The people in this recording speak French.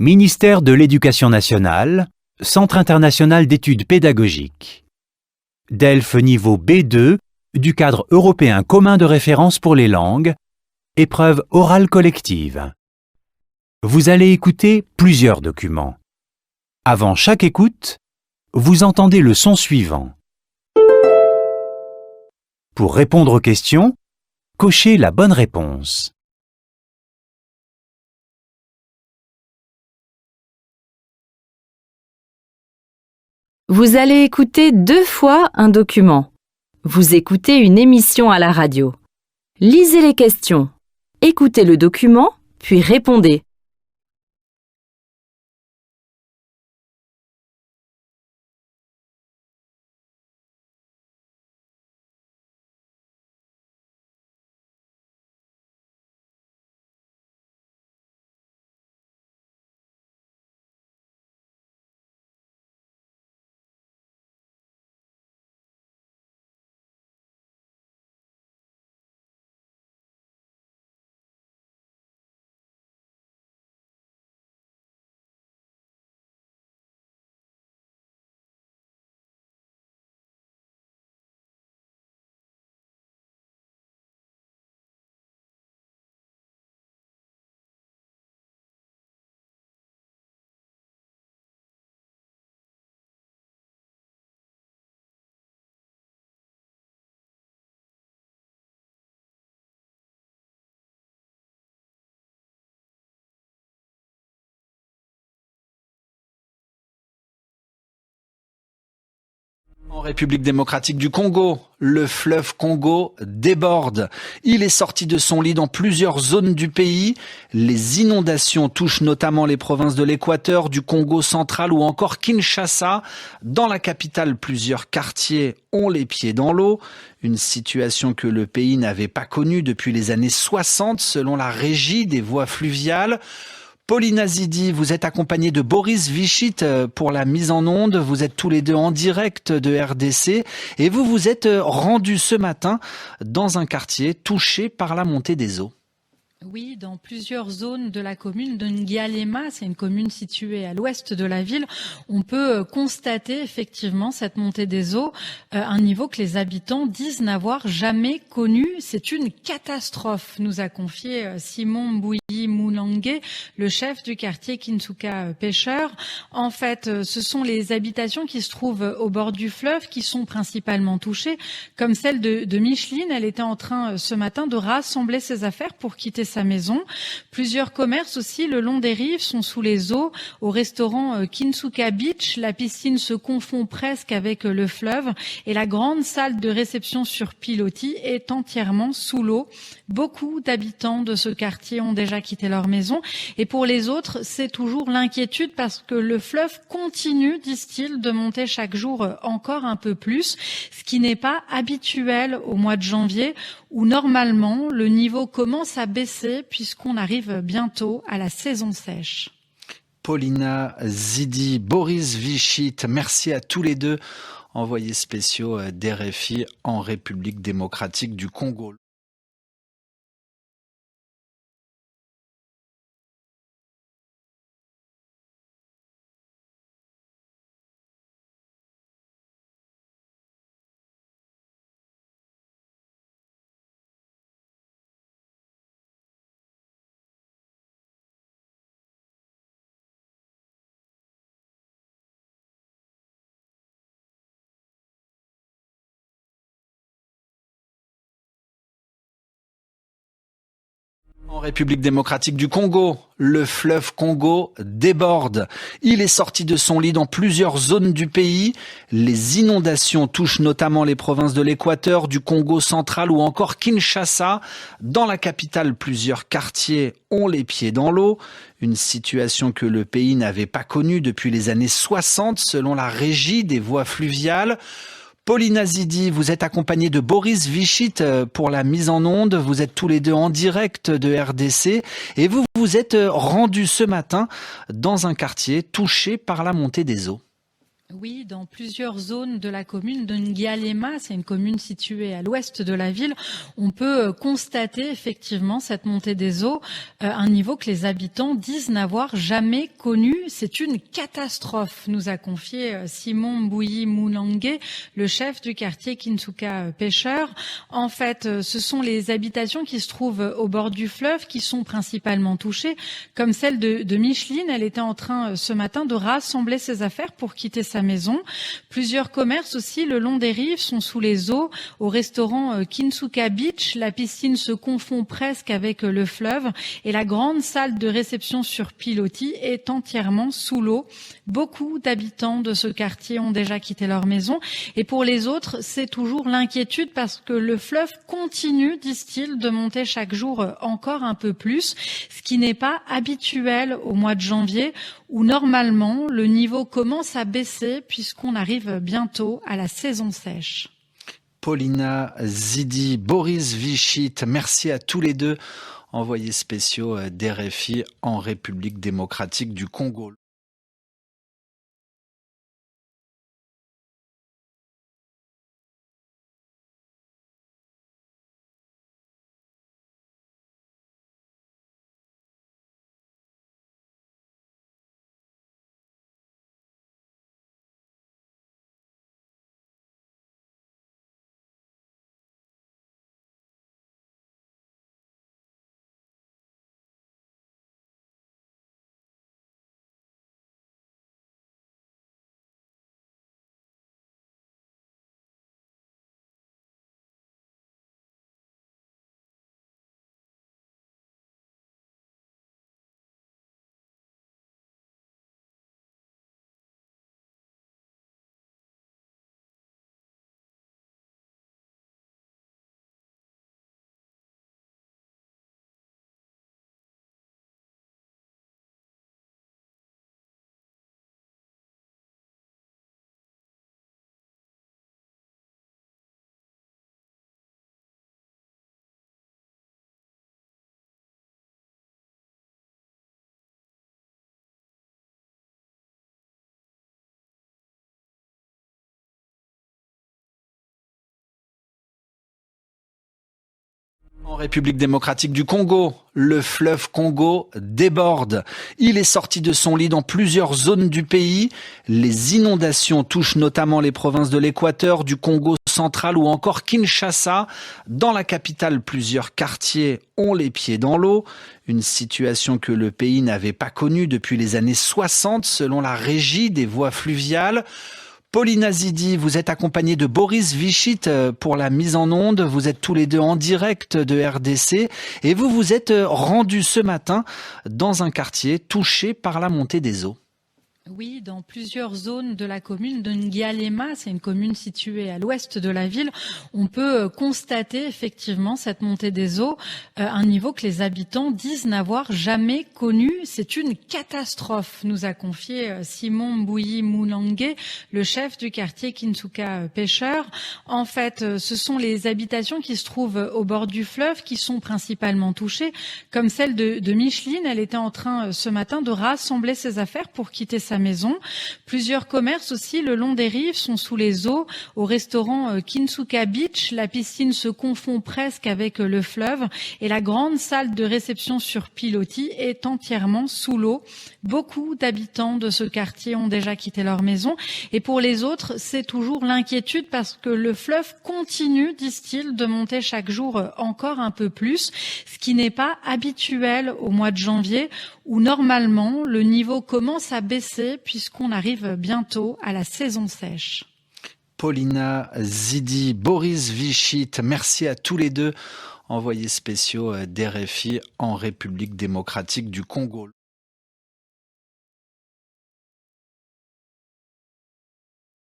Ministère de l'Éducation nationale, Centre international d'études pédagogiques. DELF niveau B2 du cadre européen commun de référence pour les langues, épreuve orale collective. Vous allez écouter plusieurs documents. Avant chaque écoute, vous entendez le son suivant. Pour répondre aux questions, cochez la bonne réponse. Vous allez écouter 2 fois un document. Vous écoutez une émission à la radio. Lisez les questions. Écoutez le document, puis répondez. En République démocratique du Congo, le fleuve Congo déborde. Il est sorti de son lit dans plusieurs zones du pays. Les inondations touchent notamment les provinces de l'Équateur, du Congo central ou encore Kinshasa. Dans la capitale, plusieurs quartiers ont les pieds dans l'eau. Une situation que le pays n'avait pas connue depuis les années 60 selon la Régie des voies fluviales. Paulina Zidi, vous êtes accompagnée de Boris Vichit pour la mise en onde. Vous êtes tous les deux en direct de RDC et vous vous êtes rendus ce matin dans un quartier touché par la montée des eaux. Oui, dans plusieurs zones de la commune de Ngialema, c'est une commune située à l'ouest de la ville, on peut constater effectivement cette montée des eaux à un niveau que les habitants disent n'avoir jamais connu. C'est une catastrophe, nous a confié Simon Mbouyi Moulangue, le chef du quartier Kinsuka Pêcheur. En fait, ce sont les habitations qui se trouvent au bord du fleuve qui sont principalement touchées, comme celle de Micheline. Elle était en train ce matin de rassembler ses affaires pour quitter sa maison. Plusieurs commerces aussi le long des rives sont sous les eaux. Au restaurant Kinsuka Beach, la piscine se confond presque avec le fleuve et la grande salle de réception sur pilotis est entièrement sous l'eau. Beaucoup d'habitants de ce quartier ont déjà quitté leur maison et pour les autres, c'est toujours l'inquiétude parce que le fleuve continue, disent-ils, de monter chaque jour encore un peu plus, ce qui n'est pas habituel au mois de janvier où normalement le niveau commence à baisser puisqu'on arrive bientôt à la saison sèche. Paulina Zidi, Boris Vichit, merci à tous les deux, envoyés spéciaux d'RFI en République démocratique du Congo. En République démocratique du Congo, le fleuve Congo déborde. Il est sorti de son lit dans plusieurs zones du pays. Les inondations touchent notamment les provinces de l'Équateur, du Congo central ou encore Kinshasa. Dans la capitale, plusieurs quartiers ont les pieds dans l'eau. Une situation que le pays n'avait pas connue depuis les années 60 selon la Régie des voies fluviales. Paulina Zidi, vous êtes accompagnée de Boris Vichit pour la mise en onde. Vous êtes tous les deux en direct de RDC et vous vous êtes rendus ce matin dans un quartier touché par la montée des eaux. Oui, dans plusieurs zones de la commune de Ngialema, c'est une commune située à l'ouest de la ville, on peut constater effectivement cette montée des eaux à un niveau que les habitants disent n'avoir jamais connu. C'est une catastrophe, nous a confié Simon Mbouyi Moulangue, le chef du quartier Kinsuka Pêcheur. En fait, ce sont les habitations qui se trouvent au bord du fleuve qui sont principalement touchées, comme celle de Micheline. Elle était en train ce matin de rassembler ses affaires pour quitter sa maison. Plusieurs commerces aussi le long des rives sont sous les eaux. Au restaurant Kinsuka Beach, la piscine se confond presque avec le fleuve et la grande salle de réception sur pilotis est entièrement sous l'eau. Beaucoup d'habitants de ce quartier ont déjà quitté leur maison et pour les autres, c'est toujours l'inquiétude parce que le fleuve continue, disent-ils, de monter chaque jour encore un peu plus, ce qui n'est pas habituel au mois de janvier où normalement le niveau commence à baisser puisqu'on arrive bientôt à la saison sèche. Paulina Zidi, Boris Vichit, merci à tous les deux, envoyés spéciaux d'RFI en République démocratique du Congo. En République démocratique du Congo, le fleuve Congo déborde. Il est sorti de son lit dans plusieurs zones du pays. Les inondations touchent notamment les provinces de l'Équateur, du Congo central ou encore Kinshasa. Dans la capitale, plusieurs quartiers ont les pieds dans l'eau. Une situation que le pays n'avait pas connue depuis les années 60 selon la régie des voies fluviales. Paulina Zidi, vous êtes accompagnée de Boris Vichit pour la mise en onde. Vous êtes tous les deux en direct de RDC et vous vous êtes rendus ce matin dans un quartier touché par la montée des eaux. Oui, dans plusieurs zones de la commune de Ngialema, c'est une commune située à l'ouest de la ville, on peut constater effectivement cette montée des eaux à un niveau que les habitants disent n'avoir jamais connu. C'est une catastrophe, nous a confié Simon Mbouyi Moulangue, le chef du quartier Kinsuka Pêcheur. En fait, ce sont les habitations qui se trouvent au bord du fleuve qui sont principalement touchées, comme celle de Micheline. Elle était en train ce matin de rassembler ses affaires pour quitter sa maison. Plusieurs commerces aussi le long des rives sont sous les eaux. Au restaurant Kinsuka Beach, la piscine se confond presque avec le fleuve et la grande salle de réception sur pilotis est entièrement sous l'eau. Beaucoup d'habitants de ce quartier ont déjà quitté leur maison et pour les autres, c'est toujours l'inquiétude parce que le fleuve continue, disent-ils, de monter chaque jour encore un peu plus, ce qui n'est pas habituel au mois de janvier où normalement le niveau commence à baisser puisqu'on arrive bientôt à la saison sèche. Paulina Zidi, Boris Vichit, merci à tous les deux, envoyés spéciaux d'RFI en République démocratique du Congo.